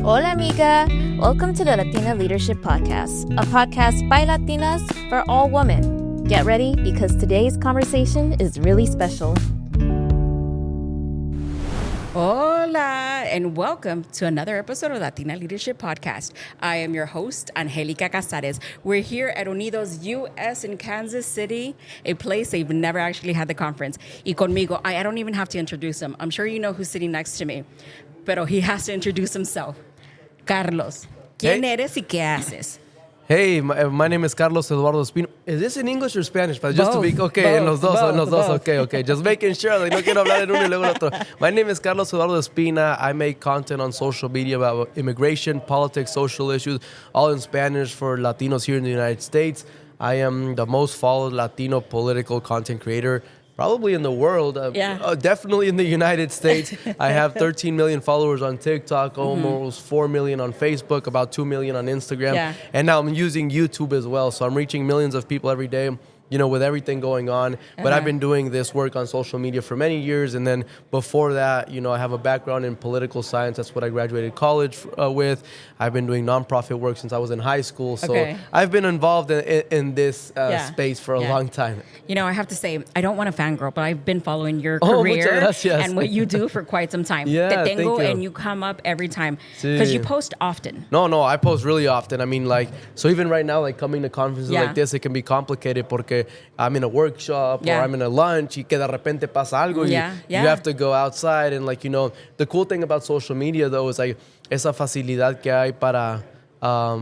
Hola, amiga. Welcome to the Latina Leadership Podcast, a podcast by Latinas for all women. Get ready because today's conversation is really special. Hola, and welcome to another episode of Latina Leadership Podcast. I am your host, Angelica Casares. We're here at Unidos US in Kansas City, a place they've never actually had the conference. Y conmigo, I don't even have to introduce him. I'm sure you know who's sitting next to me, pero he has to introduce himself. Carlos, ¿quién eres y qué haces? Hey, my name is Carlos Eduardo Espina. Is this in English or Spanish? But just Both, to be okay, both, en los dos, both, en los dos, both. okay. Just making sure that no quiero hablar en uno y luego en otro. My name is Carlos Eduardo Espina. I make content on social media about immigration, politics, social issues, all in Spanish for Latinos here in the United States. I am the most followed Latino political content creator probably in the world, definitely in the United States. I have 13 million followers on TikTok, almost 4 million on Facebook, about 2 million on Instagram. And now I'm using YouTube as well. So I'm reaching millions of people every day, you know, with everything going on. But I've been doing this work on social media for many years. And then before that, you know, I have a background in political science. That's what I graduated college with. I've been doing nonprofit work since I was in high school. So I've been involved in this space for a long time. You know, I have to say, I don't want to fangirl, but I've been following your career and what you do for quite some time. Yeah, Te tengo, thank you. and you come up every time because you post often. No, I post really often. I mean, like, so even right now, like coming to conferences like this, it can be complicated porque I'm in a workshop or I'm in a lunch y que de repente pasa algo y you have to go outside. And like, you know, the cool thing about social media though is like esa facilidad que hay para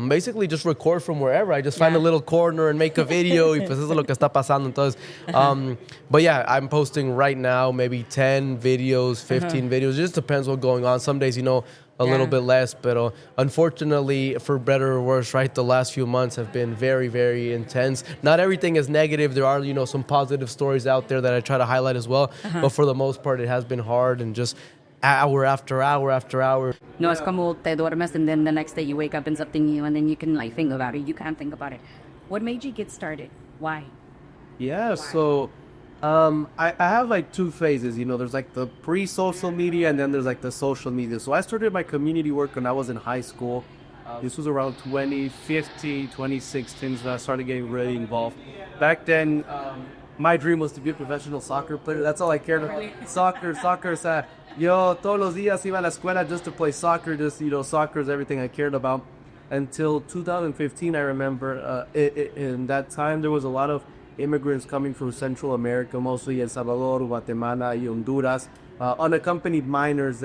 basically just record from wherever. I just find a little corner and make a video y pues eso es lo que está pasando. Entonces, but yeah, I'm posting right now maybe 10 videos, 15 videos. It just depends what's going on. Some days, you know, a little bit less, but unfortunately, for better or worse, right, the last few months have been very, very intense. Not everything is negative. There are, you know, some positive stories out there that I try to highlight as well. But for the most part, it has been hard and just hour after hour after hour. No, es como te duermes and then the next day you wake up and something new and then you can like think about it. You can't think about it. What made you get started? Why? Yeah, so I have like two phases, you know, there's like the pre-social media and then there's like the social media. So I started my community work when I was in high school. This was around 2015, 2016, so I started getting really involved. Back then, my dream was to be a professional soccer player. That's all I cared about. Soccer. Yo, todos los días iba a la escuela just to play soccer. Just, you know, soccer is everything I cared about. Until 2015, I remember, in that time, there was a lot of immigrants coming from Central America, mostly El Salvador, Guatemala, y Honduras, unaccompanied minors.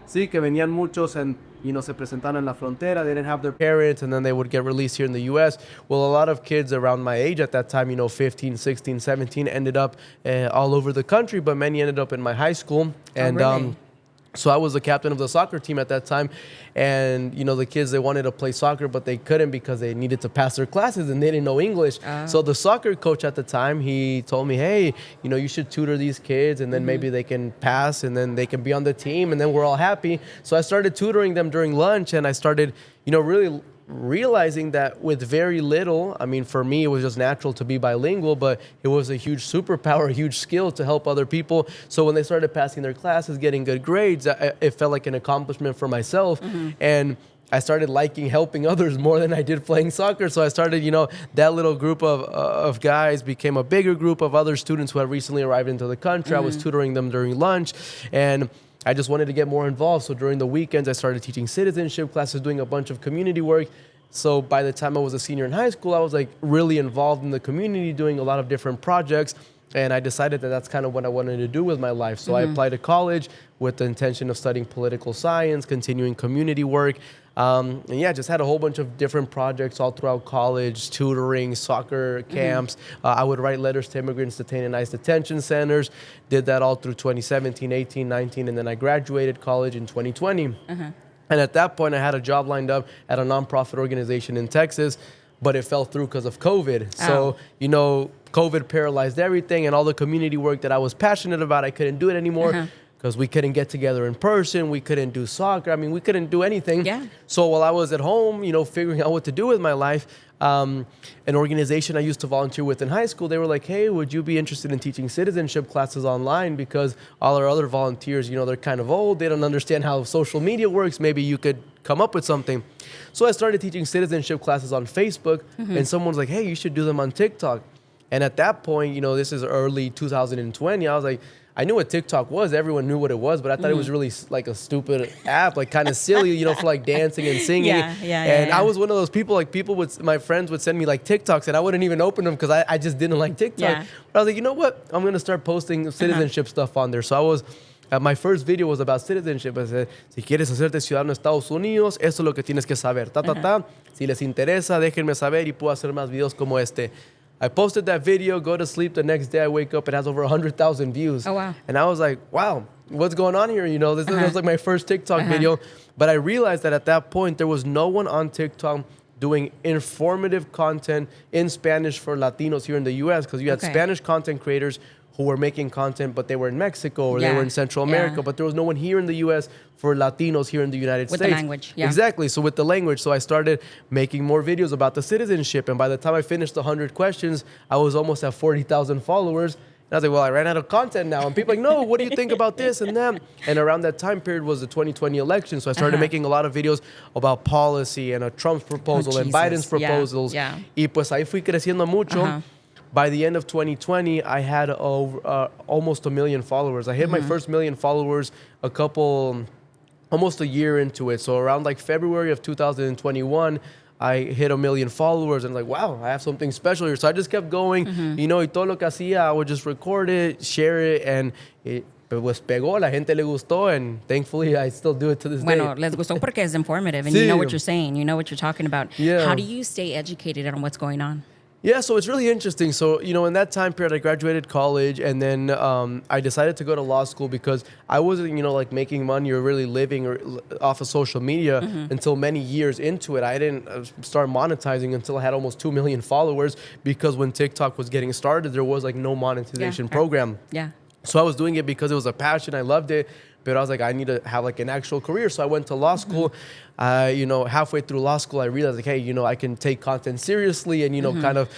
Sí, que venían muchos and, you know, se presentaron en la frontera. They didn't have their parents, and then they would get released here in the U.S. Well, a lot of kids around my age at that time, you know, 15, 16, 17, ended up all over the country, but many ended up in my high school. And so I was the captain of the soccer team at that time. And, you know, the kids, they wanted to play soccer, but they couldn't because they needed to pass their classes and they didn't know English. So the soccer coach at the time, he told me, hey, you know, you should tutor these kids and then maybe they can pass and then they can be on the team and then we're all happy. So I started tutoring them during lunch and I started, you know, really realizing that with very little, I mean, for me, it was just natural to be bilingual, but it was a huge superpower, a huge skill to help other people. So when they started passing their classes, getting good grades, it felt like an accomplishment for myself. And I started liking helping others more than I did playing soccer. So I started, you know, that little group of guys became a bigger group of other students who had recently arrived into the country. I was tutoring them during lunch and I just wanted to get more involved. So during the weekends, I started teaching citizenship classes, doing a bunch of community work. So by the time I was a senior in high school, I was like really involved in the community, doing a lot of different projects. And I decided that that's kind of what I wanted to do with my life. So I applied to college with the intention of studying political science, continuing community work. And yeah, just had a whole bunch of different projects all throughout college, tutoring, soccer camps. I would write letters to immigrants detained in ICE detention centers. Did that all through 2017, 18, 19, and then I graduated college in 2020. And at that point, I had a job lined up at a nonprofit organization in Texas, but it fell through because of COVID. So, you know, COVID paralyzed everything and all the community work that I was passionate about, I couldn't do it anymore. because we couldn't get together in person. We couldn't do soccer. I mean, we couldn't do anything. Yeah. So while I was at home, figuring out what to do with my life, an organization I used to volunteer with in high school, they were like, hey, would you be interested in teaching citizenship classes online? Because all our other volunteers, they're kind of old. They don't understand how social media works. Maybe you could come up with something. So I started teaching citizenship classes on Facebook, and someone was like, hey, you should do them on TikTok. And at that point, this is early 2020, I was like, I knew what TikTok was. Everyone knew what it was, but I thought it was really like a stupid app, like kind of silly, for like dancing and singing. And I was one of those people, like my friends would send me like TikToks and I wouldn't even open them because I just didn't like TikTok. Yeah. But I was like, you know what? I'm going to start posting citizenship stuff on there. So my first video was about citizenship. I said, si quieres hacerte ciudadano de Estados Unidos, eso es lo que tienes que saber. Si les interesa, déjenme saber y puedo hacer más videos como este. I posted that video, go to sleep. The next day I wake up, it has over 100,000 views. Oh, wow. And I was like, wow, what's going on here? This was like my first TikTok video. But I realized that at that point, there was no one on TikTok doing informative content in Spanish for Latinos here in the U.S. because you had Spanish content creators who were making content, but they were in Mexico or they were in Central America, but there was no one here in the U.S. for Latinos here in the United States. With the language, Exactly, so with the language. So I started making more videos about the citizenship, and by the time I finished the 100 questions, I was almost at 40,000 followers. And I was like, well, I ran out of content now. And people are like, no, what do you think about this and that? And around that time period was the 2020 election, so I started making a lot of videos about policy and Trump's proposal and Biden's proposals. Y pues ahí fui creciendo mucho. By the end of 2020, I had almost 1 million followers. I hit my first 1 million followers almost a year into it. So around like February of 2021, I hit 1 million followers and like, wow, I have something special here. So I just kept going, y todo lo que hacía, I would just record it, share it, and pues pegó, la gente le gustó, and thankfully I still do it to this day. Bueno, les gustó porque es informative and you know what you're saying, you know what you're talking about. Yeah. How do you stay educated on what's going on? Yeah, so it's really interesting. So, in that time period, I graduated college, and then I decided to go to law school because I wasn't, like making money or really living off of social media until many years into it. I didn't start monetizing until I had almost 2 million followers because when TikTok was getting started, there was like no monetization program. Yeah. So I was doing it because it was a passion. I loved it. But I was like, I need to have like an actual career. So I went to law school. Halfway through law school, I realized like, hey, I can take content seriously and, kind of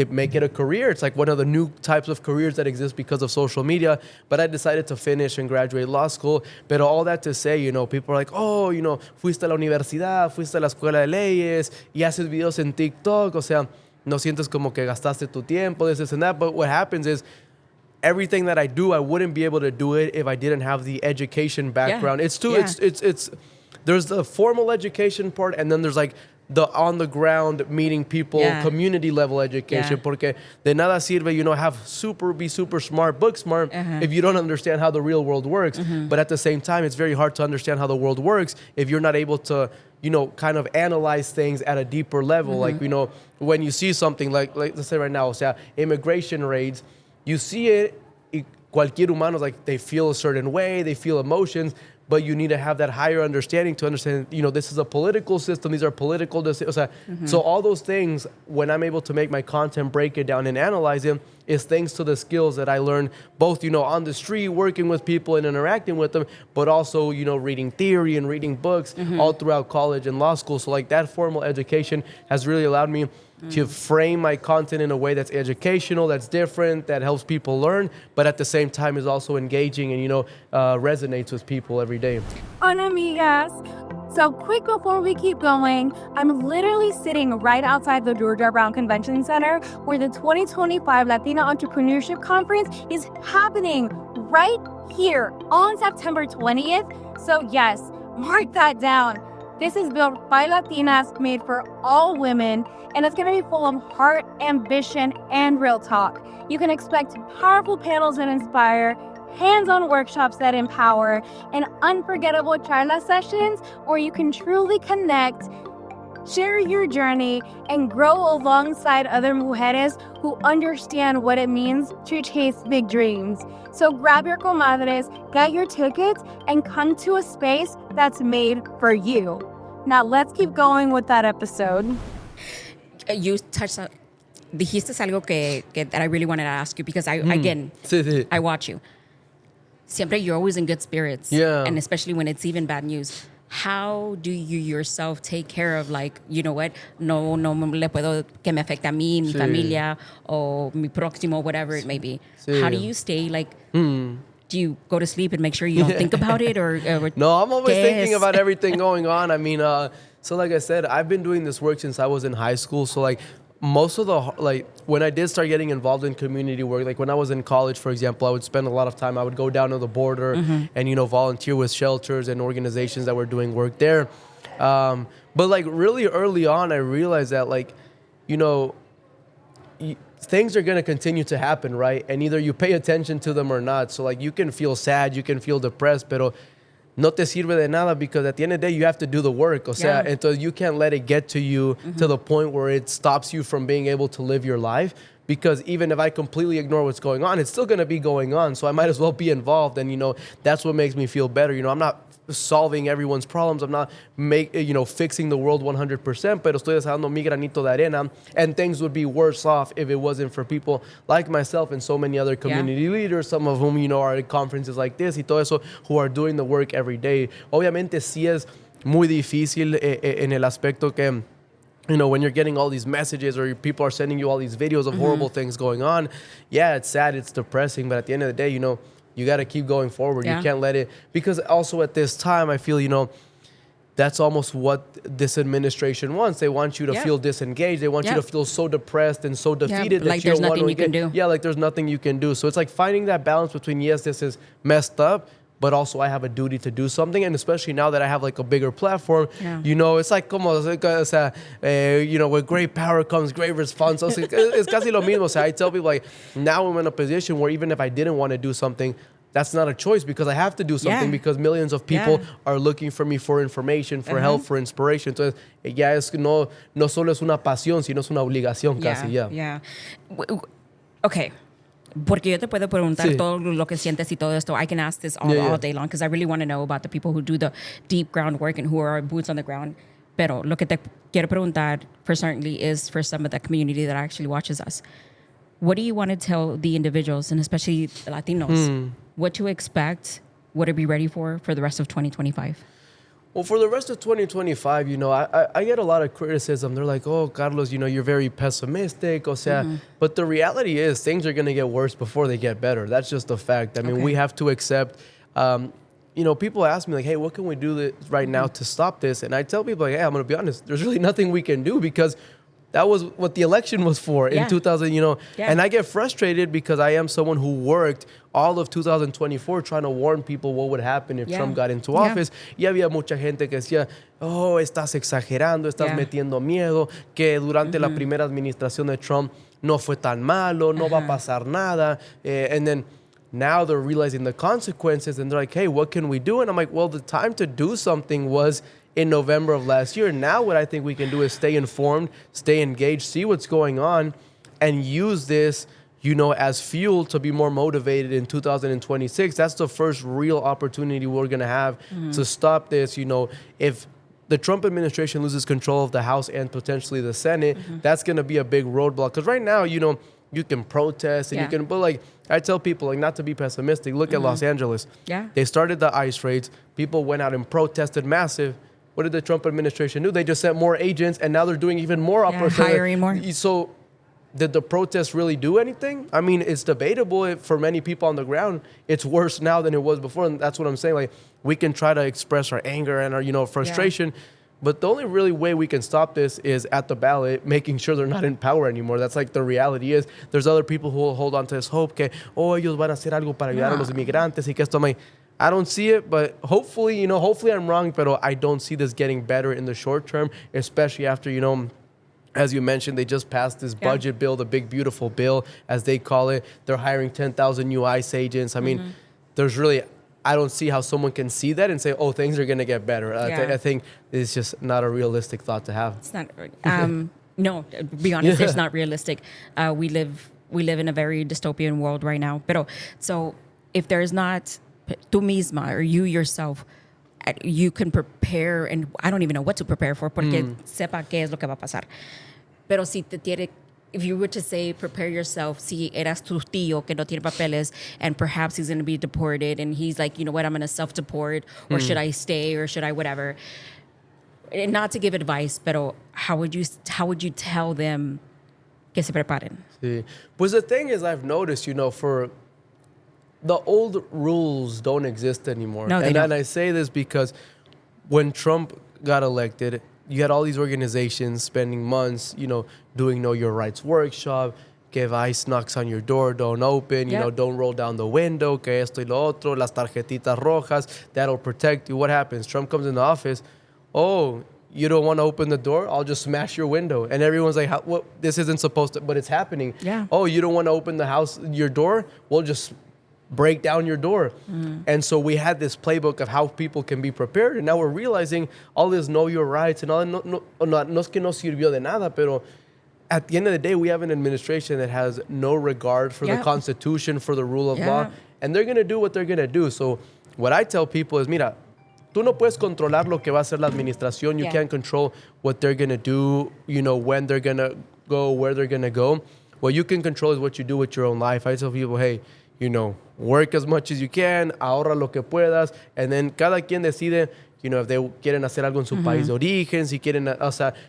make it a career. It's like one of the new types of careers that exist because of social media. But I decided to finish and graduate law school. But all that to say, people are like, oh, fuiste a la universidad, fuiste a la escuela de leyes y haces videos en TikTok. O sea, no sientes como que gastaste tu tiempo, this and that. But what happens is, everything that I do, I wouldn't be able to do it if I didn't have the education background. It's there's the formal education part, and then there's like the on the ground meeting people, community level education. Porque de nada sirve, be super smart, book smart, if you don't understand how the real world works. But at the same time, it's very hard to understand how the world works if you're not able to, kind of analyze things at a deeper level. Like, when you see something like let's say right now, o sea, immigration raids. You see it, cualquier humano, like they feel a certain way, they feel emotions, but you need to have that higher understanding to understand, this is a political system, these are political decisions. So all those things, when I'm able to make my content, break it down and analyze it, is thanks to the skills that I learned both, on the street, working with people and interacting with them, but also, reading theory and reading books all throughout college and law school. So like that formal education has really allowed me to frame my content in a way that's educational, that's different, that helps people learn, but at the same time is also engaging and, resonates with people every day. Hola, amigas. So quick before we keep going, I'm literally sitting right outside the Georgia Brown Convention Center where the 2025 Latina Entrepreneurship Conference is happening right here on September 20th. So yes, mark that down. This is built by Latinas, made for all women, and it's going to be full of heart, ambition, and real talk. You can expect powerful panels that inspire, hands-on workshops that empower, and unforgettable charla sessions where you can truly connect, share your journey, and grow alongside other mujeres who understand what it means to chase big dreams. So grab your comadres, get your tickets, and come to a space that's made for you. Now let's keep going with that episode. You touched on, dijiste algo que that I really wanted to ask you because I again, I watch you. siempre you're always in good spirits. Yeah. And especially when it's even bad news. How do you yourself take care of, like, you know what, no le puedo que me afecte a mí, mi familia, o mi próximo, whatever it may be. How do you stay, like, do you go to sleep and make sure you don't think about it? Or No, I'm always thinking about everything going on. I mean, so like I said, I've been doing this work since I was in high school. So like most of the, like when I did start getting involved in community work, like when I was in college, for example, I would spend a lot of time, I would go down to the border and, you know, volunteer with shelters and organizations that were doing work there. But like really early on, I realized that, like, you know, things are going to continue to happen, right? And either you pay attention to them or not. So like you can feel sad, you can feel depressed, pero no te sirve de nada, because at the end of the day, you have to do the work. O sea, entonces you can't let it get to you to the point where it stops you from being able to live your life. Because even if I completely ignore what's going on, it's still going to be going on. So I might as well be involved. And, you know, that's what makes me feel better. You know, I'm not solving everyone's problems. I'm not fixing the world 100%, pero estoy dejando mi granito de arena. And things would be worse off if it wasn't for people like myself and so many other community leaders, some of whom, you know, are at conferences like this y todo eso, who are doing the work every day. Obviamente sí es muy difícil en el aspecto que, you know, when you're getting all these messages or people are sending you all these videos of horrible things going on, yeah, it's sad, it's depressing, but at the end of the day, you know, you got to keep going forward. You can't let it, because also at this time, I feel, you know, that's almost what this administration wants. They want you to feel disengaged. They want you to feel so depressed and so defeated that like you there's don't want nothing you can do. Yeah, like there's nothing you can do. So it's like finding that balance between, yes, this is messed up, but also I have a duty to do something. And especially now that I have like a bigger platform, you know, it's like como, o sea, you know, with great power comes great response. So it's casi lo mismo. So I tell people, like, now I'm in a position where even if I didn't want to do something, that's not a choice, because I have to do something because millions of people are looking for me for information, for help, for inspiration. Entonces, ya es no solo es una pasión, sino es una obligación casi, Okay. Porque yo te puedo preguntar todo lo que sientes y todo esto. I can ask this all day long, because I really want to know about the people who do the deep groundwork and who are boots on the ground. Pero lo que te quiero preguntar for certainly is for some of the community that actually watches us. What do you want to tell the individuals, and especially the Latinos, what to expect, what to be ready for the rest of 2025? Well, for the rest of 2025, you know, I get a lot of criticism. They're like, oh, Carlos, you know, you're very pessimistic. O sea, but the reality is things are going to get worse before they get better. That's just a fact. I mean, we have to accept, you know, people ask me like, hey, what can we do right now to stop this? And I tell people, like, hey, I'm going to be honest, there's really nothing we can do, because that was what the election was for in 2000, you know. And I get frustrated because I am someone who worked all of 2024 trying to warn people what would happen if Trump got into office. Y había mucha gente que decía, oh, estás exagerando, estás metiendo miedo, que durante la primera administración de Trump no fue tan malo, no va a pasar nada. And then now they're realizing the consequences, and they're like, hey, what can we do? And I'm like, well, the time to do something was in November of last year. Now what I think we can do is stay informed, stay engaged, see what's going on, and use this, you know, as fuel to be more motivated in 2026. That's the first real opportunity we're going to have to stop this. You know, if the Trump administration loses control of the House and potentially the Senate, that's going to be a big roadblock. Because right now, you know, you can protest and you can, but like, I tell people, like, not to be pessimistic, look at Los Angeles. They started the ICE raids. People went out and protested massive. What did the Trump administration do? They just sent more agents, and now they're doing even more operations. Hiring more. So did the protests really do anything? I mean, it's debatable. For many people on the ground, it's worse now than it was before. And that's what I'm saying. Like, we can try to express our anger and our, you know, frustration. But the only really way we can stop this is at the ballot, making sure they're not in power anymore. That's like the reality is. There's other people who will hold on to this hope que, oh, ellos van a hacer algo para ayudar a los inmigrantes y que esto me... I don't see it, but hopefully, you know, hopefully I'm wrong, but I don't see this getting better in the short term, especially after, you know, as you mentioned, they just passed this budget bill, the big, beautiful bill, as they call it. They're hiring 10,000 new ICE agents. I mean, there's really, I don't see how someone can see that and say, oh, things are going to get better. I think it's just not a realistic thought to have. It's not, no, to be honest, it's not realistic. We live in a very dystopian world right now. Pero, so if there's not tú misma or you yourself, you can prepare, and I don't even know what to prepare for porque sepa qué es lo que va a pasar. Pero si te if you were to say, prepare yourself, si eras tu tío que no tiene papeles, and perhaps he's going to be deported, and he's like, you know what, I'm going to self-deport, or should I stay, or should I whatever. And not to give advice, pero how would you tell them que se preparen? Sí. Pues the thing is, I've noticed, for the old rules don't exist anymore. No, they don't. And I say this because when Trump got elected, you had all these organizations spending months, doing Know Your Rights workshop, que ICE knocks on your door, don't open, don't roll down the window, que esto y lo otro, las tarjetitas rojas, that'll protect you. What happens? Trump comes in the office, oh, you don't want to open the door? I'll just smash your window. And everyone's like, what? This isn't supposed to, but it's happening. Yeah. Oh, you don't want to open your door? We'll just break down your door. And so we had this playbook of how people can be prepared. And now we're realizing all this know your rights and all that, no es que no sirvió de nada, pero at the end of the day, we have an administration that has no regard for the Constitution, for the rule of law. And they're going to do what they're going to do. So what I tell people is, mira, tú no puedes controlar lo que va a hacer la administración. You can't control what they're going to do, when they're going to go, where they're going to go. What you can control is what you do with your own life. I tell people, hey, work as much as you can, ahorra lo que puedas, and then cada quien decide, if they quieren hacer algo en su país de origen, si quieren,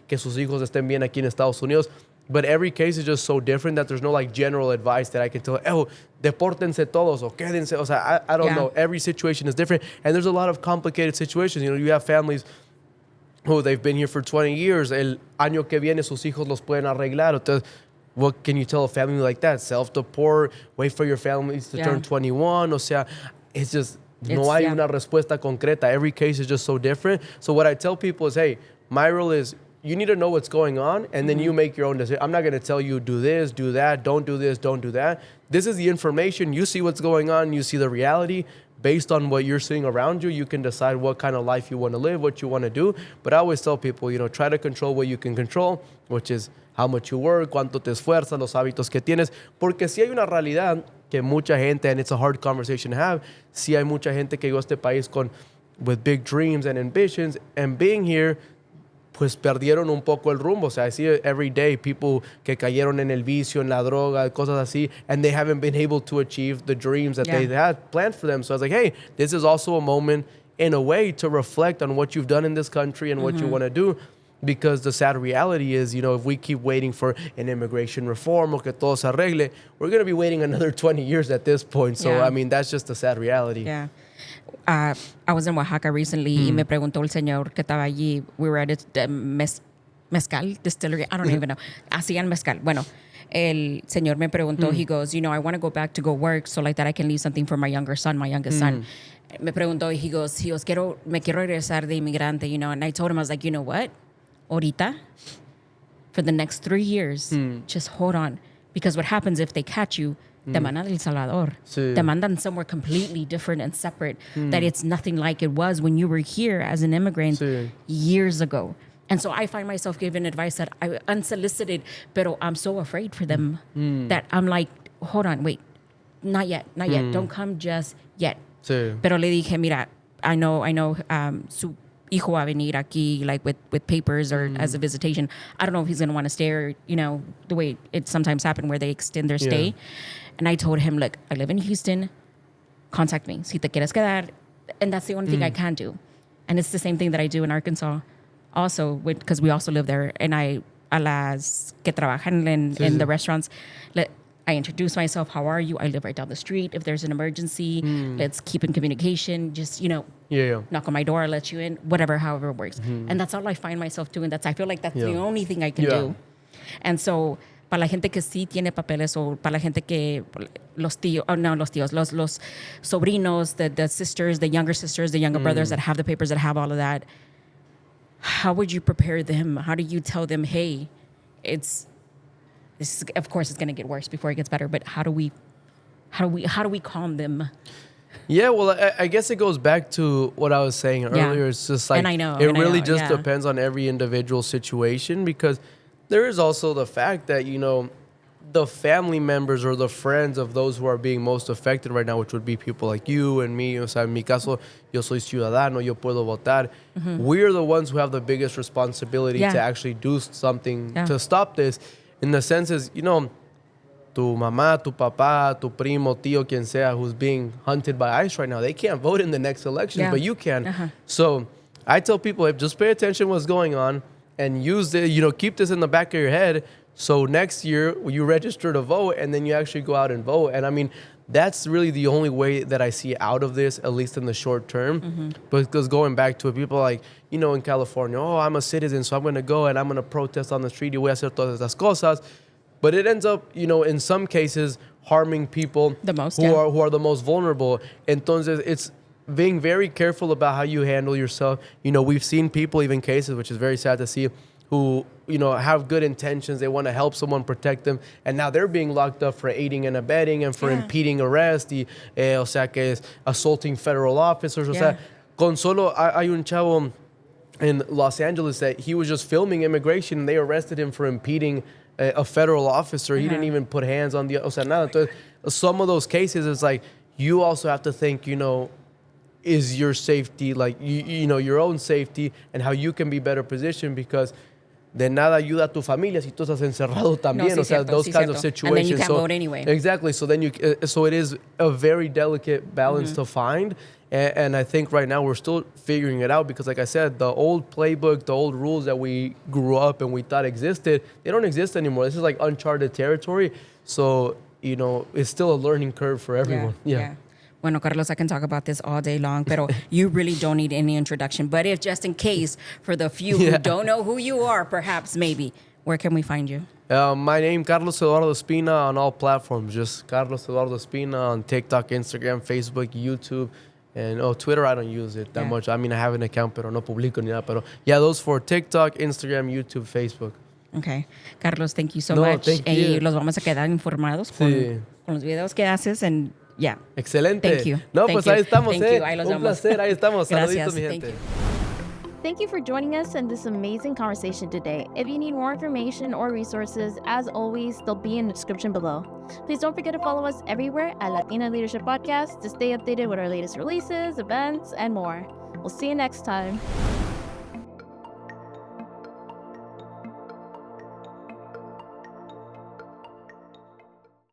que sus hijos estén bien aquí en Estados Unidos. But every case is just so different that there's no general advice that I can tell, depórtense todos o quédense. I don't know. Every situation is different. And there's a lot of complicated situations. You have families who they've been here for 20 years. El año que viene sus hijos los pueden arreglar. Entonces, what can you tell a family like that? Self-deport, wait for your families to turn 21. It's just, no hay una respuesta concreta. Every case is just so different. So what I tell people is, hey, my rule is, you need to know what's going on, and then you make your own decision. I'm not going to tell you, do this, do that, don't do this, don't do that. This is the information. You see what's going on. You see the reality. Based on what you're seeing around you, you can decide what kind of life you want to live, what you want to do. But I always tell people, try to control what you can control, which is how much you work, cuánto te esfuerzas, los hábitos que tienes. Porque si hay una realidad que mucha gente, and it's a hard conversation to have, si hay mucha gente que llegó a este país with big dreams and ambitions, and being here, pues perdieron un poco el rumbo. I see it every day, people que cayeron en el vicio, en la droga, cosas así, and they haven't been able to achieve the dreams that they had planned for them. So I was like, hey, this is also a moment, in a way, to reflect on what you've done in this country and what you want to do. Because the sad reality is, if we keep waiting for an immigration reform or que todo se arregle, we're going to be waiting another 20 years at this point. So, that's just the sad reality. Yeah. I was in Oaxaca recently y me preguntó el señor que estaba allí. We were at a mezcal distillery. I don't even know. Hacían mezcal. Bueno, el señor me preguntó, he goes, I want to go back to go work so like that I can leave something for my youngest son. Me preguntó, he goes, me quiero regresar de inmigrante, and I told him, I was like, you know what? Ahorita, for the next 3 years, just hold on. Because what happens if they catch you, te mandan El Salvador. Sí. Te mandan somewhere completely different and separate. That it's nothing like it was when you were here as an immigrant years ago. And so I find myself giving advice that I unsolicited, pero I'm so afraid for them that I'm like, hold on, wait, not yet. Don't come just yet. Sí. Pero le dije, mira, I know, su hijo va a venir aquí like with papers or as a visitation. I don't know if he's going to want to stay or, the way it sometimes happens where they extend their stay. And I told him, look, I live in Houston. Contact me. Si te quieres quedar. And that's the only thing I can do. And it's the same thing that I do in Arkansas also, because we also live there. And a las que trabajan in the restaurants, I introduce myself. How are you? I live right down the street. If there's an emergency, let's keep in communication. Just, knock on my door, let you in, whatever, however it works. And that's all I find myself doing. I feel like that's the only thing I can do. And so, para la gente que sí tiene papeles o para la gente que los sobrinos, the sisters, the younger sisters, the younger brothers that have the papers, that have all of that, how would you prepare them? How do you tell them, hey, of course it's going to get worse before it gets better, but how do we calm them? Yeah, well, I guess it goes back to what I was saying earlier. It's just like, it really just depends on every individual situation, because there is also the fact that, the family members or the friends of those who are being most affected right now, which would be people like you and me. En mi caso, yo soy ciudadano, yo puedo votar. We're the ones who have the biggest responsibility to actually do something to stop this. in the sense is, you know, tu mamá, tu papá, tu primo, tío, quien sea, who's being hunted by ICE right now, they can't vote in the next elections, but you can. So I tell people, just pay attention what's going on and use it, you know, keep this in the back of your head. So next year you register to vote and then you actually go out and vote. And I mean, that's really the only way that I see out of this, at least in the short term. Because going back to it, people like, you know, in California, oh, I'm a citizen, so I'm going to go and I'm going to protest on the street y voy a hacer todas estas cosas. But it ends up, you know, in some cases, harming people the most, who are the most vulnerable. Entonces, it's being very careful about how you handle yourself. You know, we've seen people, even cases, which is very sad to see, who, you know, have good intentions. They want to help someone, protect them. And now they're being locked up for aiding and abetting and for impeding arrest. O sea, que es assaulting federal officers. O sea, con solo hay un chavo in Los Angeles that he was just filming immigration and they arrested him for impeding a federal officer. He didn't even put hands on the, o sea, nada. Entonces, some of those cases, it's like, you also have to think, you know, is your safety, like, you know, your own safety and how you can be better positioned, because de nada ayuda a tu familia si tú estás encerrado también. No, sí, o sea, cierto, those sí, kinds cierto. of situations. And then you can't vote anyway. Exactly. So then so it is a very delicate balance to find. And I think right now we're still figuring it out, because like I said, the old playbook, the old rules that we grew up and we thought existed, they don't exist anymore. This is like uncharted territory. So, you know, it's still a learning curve for everyone. Yeah. Bueno, Carlos, I can talk about this all day long, but you really don't need any introduction. But if just in case, for the few who don't know who you are, perhaps, maybe, where can we find you? My name, Carlos Eduardo Espina, on all platforms. Just Carlos Eduardo Espina on TikTok, Instagram, Facebook, YouTube. And Twitter, I don't use it that much. I mean, I have an account, pero no publico ni nada. Pero yeah, those for TikTok, Instagram, YouTube, Facebook. Okay. Carlos, thank you so much. Thank you. Los vamos a quedar informados con los videos que haces. And yeah. Excelente. Thank you. No, Thank pues you. ahí estamos. Thank you. Ahí los Un vemos. placer. Ahí estamos. Gracias. Saluditos, mi Thank gente. you. Thank you for joining us in this amazing conversation today. If you need more information or resources, as always, they'll be in the description below. Please don't forget to follow us everywhere at Latina Leadership Podcast to stay updated with our latest releases, events, and more. We'll see you next time.